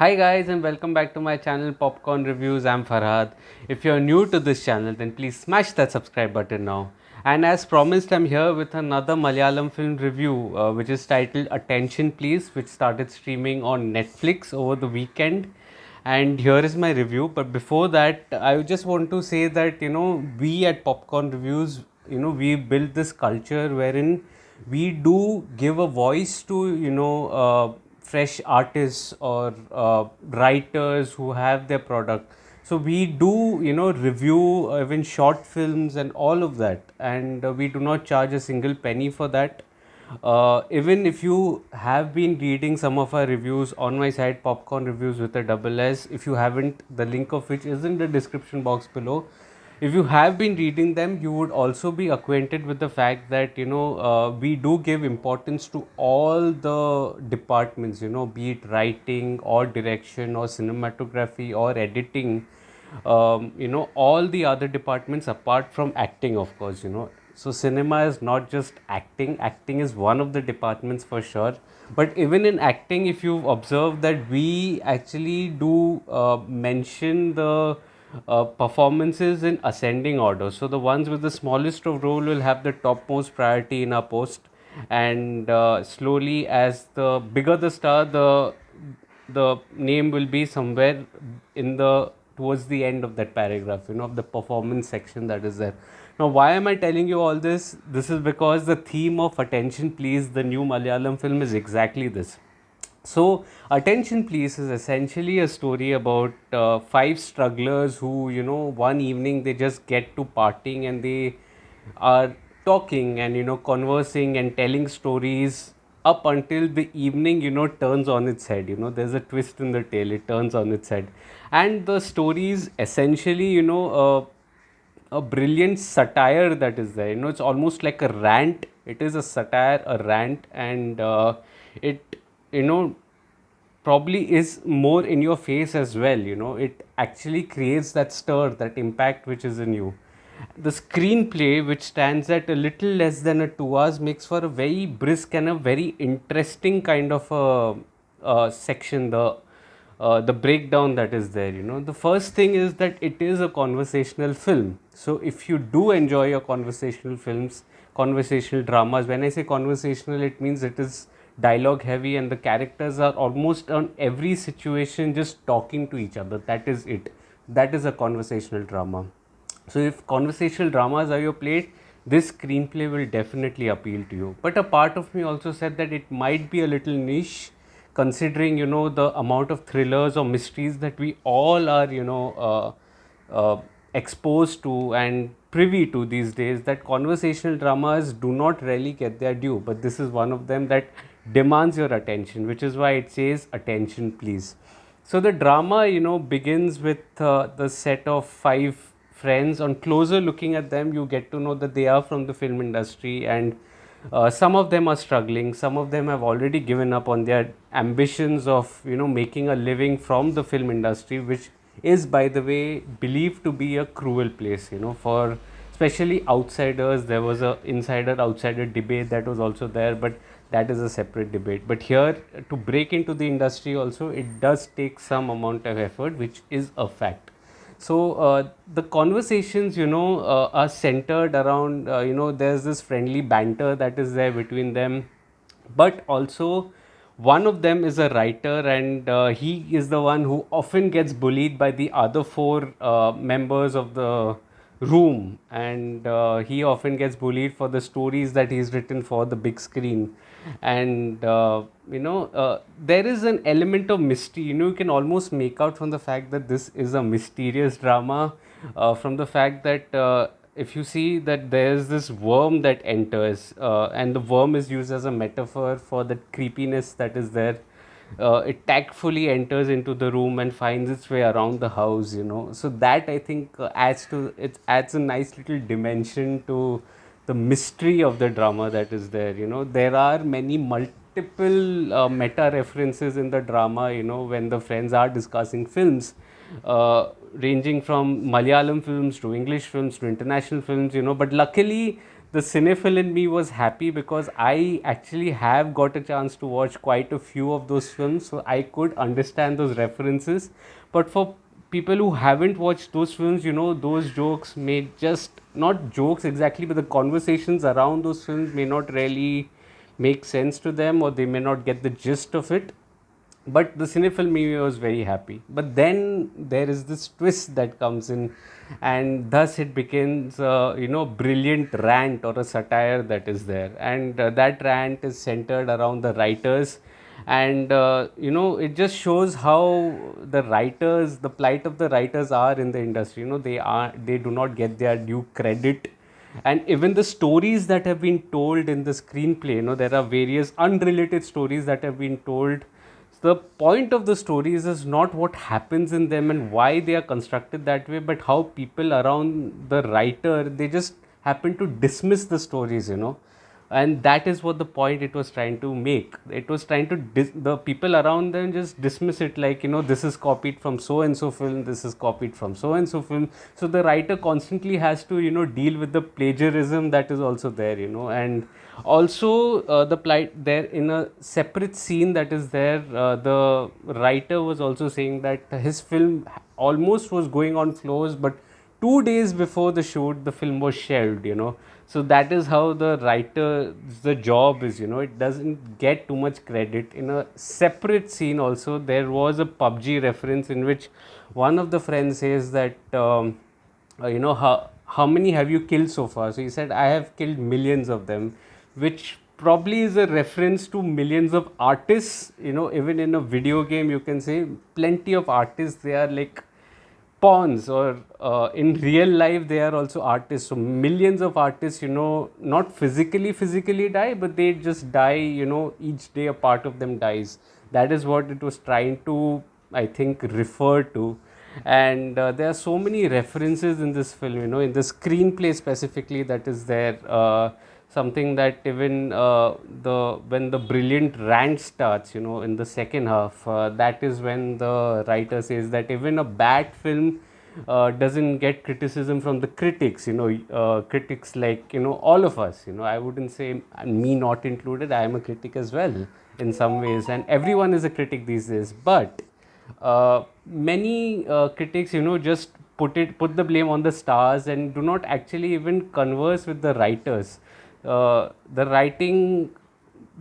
Hi guys and welcome back to my channel Popcorn Reviews. I'm Farhad. If you're new to this channel then please smash that subscribe button now. And as promised, I'm here with another Malayalam film review which is titled Attention Please, which started streaming on Netflix over the weekend. And here is my review. But before that, I just want to say that we at Popcorn Reviews, we build this culture wherein we do give a voice to fresh artists or writers who have their product. So we do review even short films and all of that, and we do not charge a single penny for that. Even if you have been reading some of our reviews on my site, Popcorn Reviews with a double S, if you haven't, the link of which is in the description box below. If you have been reading them, you would also be acquainted with the fact that we do give importance to all the departments, be it writing or direction or cinematography or editing, all the other departments apart from acting, of course. So cinema is not just acting is one of the departments for sure, but even in acting, if you've observed that we actually do mention the performances in ascending order. So the ones with the smallest of role will have the topmost priority in our post, and slowly, as the bigger the star, the name will be somewhere in the towards the end of that paragraph, of the performance section that is there. Now, why am I telling you all this? This is because the theme of Attention Please, the new Malayalam film, is exactly this. So, Attention Please is essentially a story about five strugglers who, one evening they just get to partying and they are talking and, conversing and telling stories up until the evening, turns on its head. There's a twist in the tale, it turns on its head. And the stories essentially, a brilliant satire that is there. It's almost like a rant. It is a satire, a rant, and it, you know, probably is more in your face as well. It actually creates that stir, that impact which is in you. The screenplay, which stands at a little less than a 2 hours, makes for a very brisk and a very interesting kind of a section. The breakdown that is there. The first thing is that it is a conversational film. So if you do enjoy your conversational films, conversational dramas, when I say conversational, it means it is dialogue heavy and the characters are almost on every situation just talking to each other. That is it. That is a conversational drama. So if conversational dramas are your plate, this screenplay will definitely appeal to you. But a part of me also said that it might be a little niche, considering the amount of thrillers or mysteries that we all are exposed to and privy to these days, that conversational dramas do not really get their due. But this is one of them that demands your attention, which is why it says attention please. So the drama, begins with the set of five friends. On closer looking at them, you get to know that they are from the film industry, and some of them are struggling. Some of them have already given up on their ambitions of making a living from the film industry, which is, by the way, believed to be a cruel place. For especially outsiders. There was a insider outsider debate that was also there, but that is a separate debate. But here, to break into the industry also, it does take some amount of effort, which is a fact. So the conversations, are centered around, there's this friendly banter that is there between them, but also one of them is a writer, and he is the one who often gets bullied by the other four members of the room, and he often gets bullied for the stories that he's written for the big screen. And there is an element of mystery. You can almost make out from the fact that this is a mysterious drama, from the fact that if you see that there's this worm that enters, and the worm is used as a metaphor for the creepiness that is there. It tactfully enters into the room and finds its way around the house. So that, I think, adds a nice little dimension to the mystery of the drama that is there. There are many multiple meta references in the drama, when the friends are discussing films, ranging from Malayalam films to English films to international films. But luckily, the cinephile in me was happy because I actually have got a chance to watch quite a few of those films, so I could understand those references. But for people who haven't watched those films, those jokes may just not jokes exactly, but the conversations around those films may not really make sense to them, or they may not get the gist of it. But the cinephile me was very happy. But then there is this twist that comes in, and thus it becomes brilliant rant or a satire that is there, and that rant is centered around the writers. And it just shows how the plight of the writers are in the industry. They do not get their due credit. And even the stories that have been told in the screenplay, there are various unrelated stories that have been told. The point of the stories is not what happens in them and why they are constructed that way, but how people around the writer, they just happen to dismiss the stories. And that is what the point it was trying to make. It was trying to the people around them just dismiss it, like, this is copied from so and so film, this is copied from so and so film. So the writer constantly has to deal with the plagiarism that is also there. And also the plight there in a separate scene that is there, the writer was also saying that his film almost was going on floors, but 2 days before the shoot the film was shelved. So that is how the writer, the job is. It doesn't get too much credit. In a separate scene also, there was a PUBG reference in which one of the friends says that how many have you killed so far? So he said, I have killed millions of them, which probably is a reference to millions of artists. Even in a video game, you can say plenty of artists, they are like pawns, or in real life they are also artists. So millions of artists, not physically die, but they just die. Each day a part of them dies. That is what it was trying to, I think, refer to. And there are so many references in this film, in the screenplay specifically that is there. Something that even the when the brilliant rant starts, in the second half, that is when the writer says that even a bad film doesn't get criticism from the critics. Critics, like, all of us. I wouldn't say me not included. I am a critic as well in some ways, and everyone is a critic these days. But many critics, just put the blame on the stars and do not actually even converse with the writers. The writing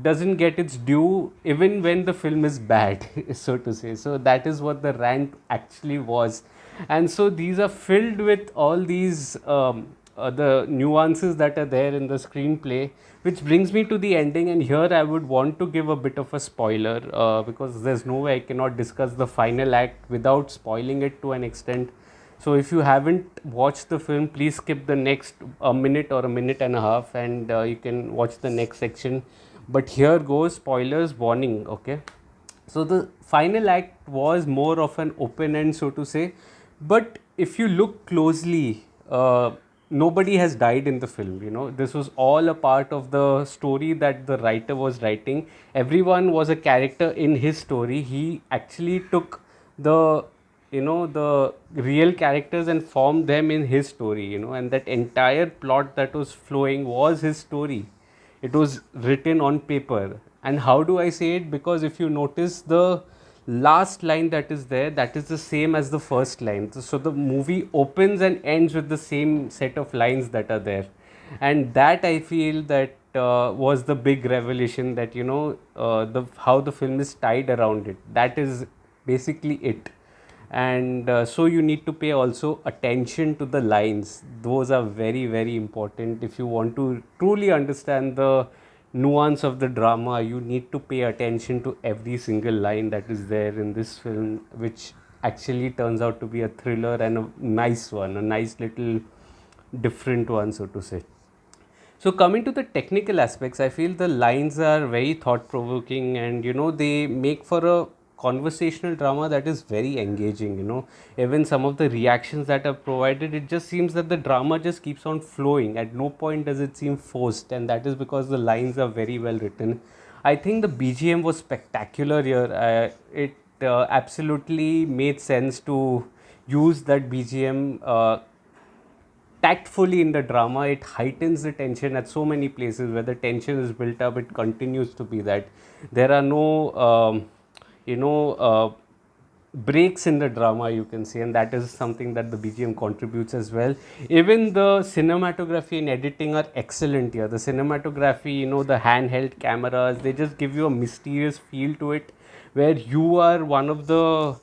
doesn't get its due even when the film is bad, so to say. So that is what the rant actually was. And so these are filled with all these the nuances that are there in the screenplay, which brings me to the ending. And here I would want to give a bit of a spoiler, because there's no way I cannot discuss the final act without spoiling it to an extent. So if you haven't watched the film, please skip the next a minute or a minute and a half, and you can watch the next section. But here goes, spoilers warning, okay? So the final act was more of an open end, so to say. But if you look closely, nobody has died in the film. This was all a part of the story that the writer was writing. Everyone was a character in his story. He actually took the the real characters and formed them in his story. And that entire plot that was flowing was his story. It was written on paper. And how do I say it? Because if you notice, the last line that is there, that is the same as the first line. So the movie opens and ends with the same set of lines that are there. And that, I feel, that was the big revelation, that the how the film is tied around it. That is basically it. And so you need to pay also attention to the lines. Those are very, very important. If you want to truly understand the nuance of the drama, you need to pay attention to every single line that is there in this film, which actually turns out to be a thriller, and a nice one, a nice little different one, so to say. So coming to the technical aspects, I feel the lines are very thought provoking, and they make for a conversational drama that is very engaging. Even some of the reactions that are provided, it just seems that the drama just keeps on flowing. At no point does it seem forced, and that is because the lines are very well written. I think the BGM was spectacular here. It absolutely made sense to use that BGM tactfully in the drama. It heightens the tension at so many places where the tension is built up. It continues to be that. There are no you know breaks in the drama, you can say, and that is something that the BGM contributes as well. Even the cinematography and editing are excellent here. The cinematography, the handheld cameras, they just give you a mysterious feel to it, where you are one of the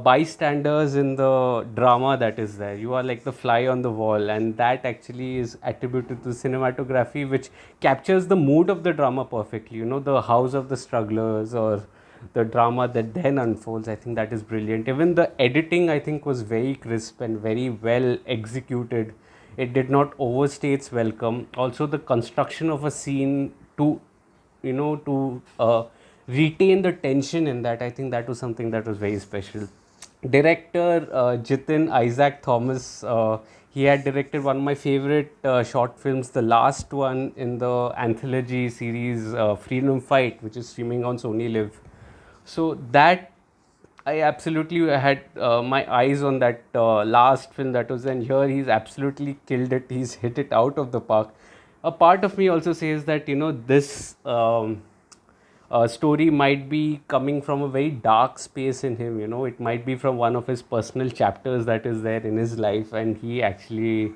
bystanders in the drama that is there. You are like the fly on the wall, and that actually is attributed to cinematography, which captures the mood of the drama perfectly. The house of the strugglers, or the drama that then unfolds. I think that is brilliant. Even the editing, I think, was very crisp and very well executed. It did not overstay its welcome. Also, the construction of a scene to retain the tension in that, I think that was something that was very special. Director Jithiin Isaac Thomas, he had directed one of my favorite short films, the last one in the anthology series Freedom Fight, which is streaming on Sony Live. So that I absolutely had my eyes on that last film that was, and here he's absolutely killed it. He's hit it out of the park. A part of me also says that this story might be coming from a very dark space in him. It might be from one of his personal chapters that is there in his life, and he actually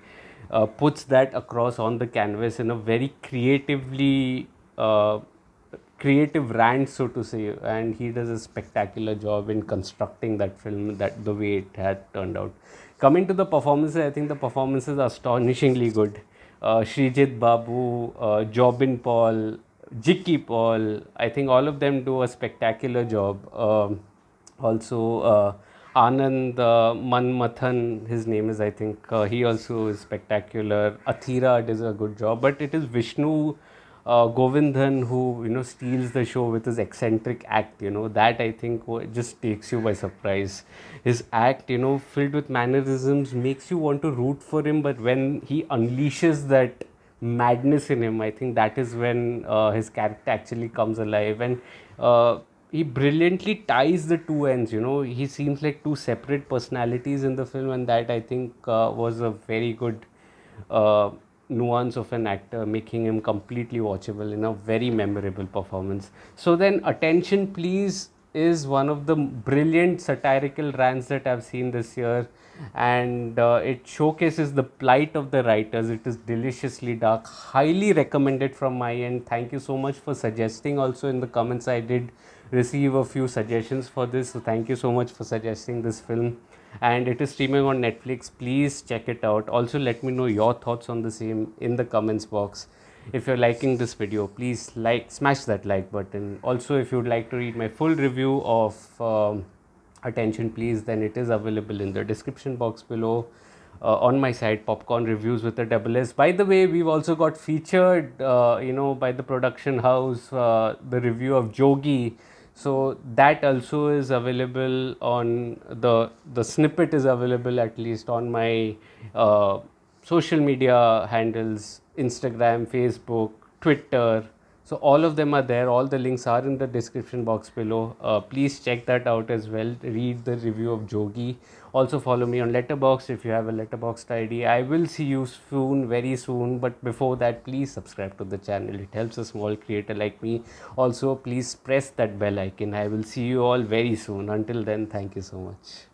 puts that across on the canvas in a very creative rant, so to say, and he does a spectacular job in constructing that film, that the way it had turned out. Coming to the performances, I think the performances are astonishingly good. Srijit Babu, Jobin Paul, Jikki Paul, I think all of them do a spectacular job. Also, Anand Manmathan, his name is, I think, he also is spectacular. Athira does a good job, but it is Vishnu Govindhan who steals the show with his eccentric act. That I think just takes you by surprise. His act, filled with mannerisms, makes you want to root for him. But when he unleashes that madness in him, I think that is when his character actually comes alive, and he brilliantly ties the two ends. He seems like two separate personalities in the film, and that I think was a very good uh, nuance of an actor, making him completely watchable in a very memorable performance. So then, Attention Please is one of the brilliant satirical rants that I've seen this year, and it showcases the plight of the writers. It is deliciously dark, highly recommended from my end. Thank you so much for suggesting. Also in the comments, I did receive a few suggestions for this, so thank you so much for suggesting this film. And it is streaming on Netflix. Please check it out. Also, let me know your thoughts on the same in the comments box. If you're liking this video, please smash that like button. Also, if you'd like to read my full review of Attention Please, then it is available in the description box below. On my site, Popcorn Reviews with a double S. By the way, we've also got featured by the production house, the review of Jogi. So that also is available on the snippet is available at least on my social media handles: Instagram, Facebook, Twitter. So all of them are there. All the links are in the description box below. Please check that out as well. Read the review of Jogi. Also follow me on Letterboxd if you have a Letterboxd ID. I will see you soon, very soon. But before that, please subscribe to the channel. It helps a small creator like me. Also, please press that bell icon. I will see you all very soon. Until then, thank you so much.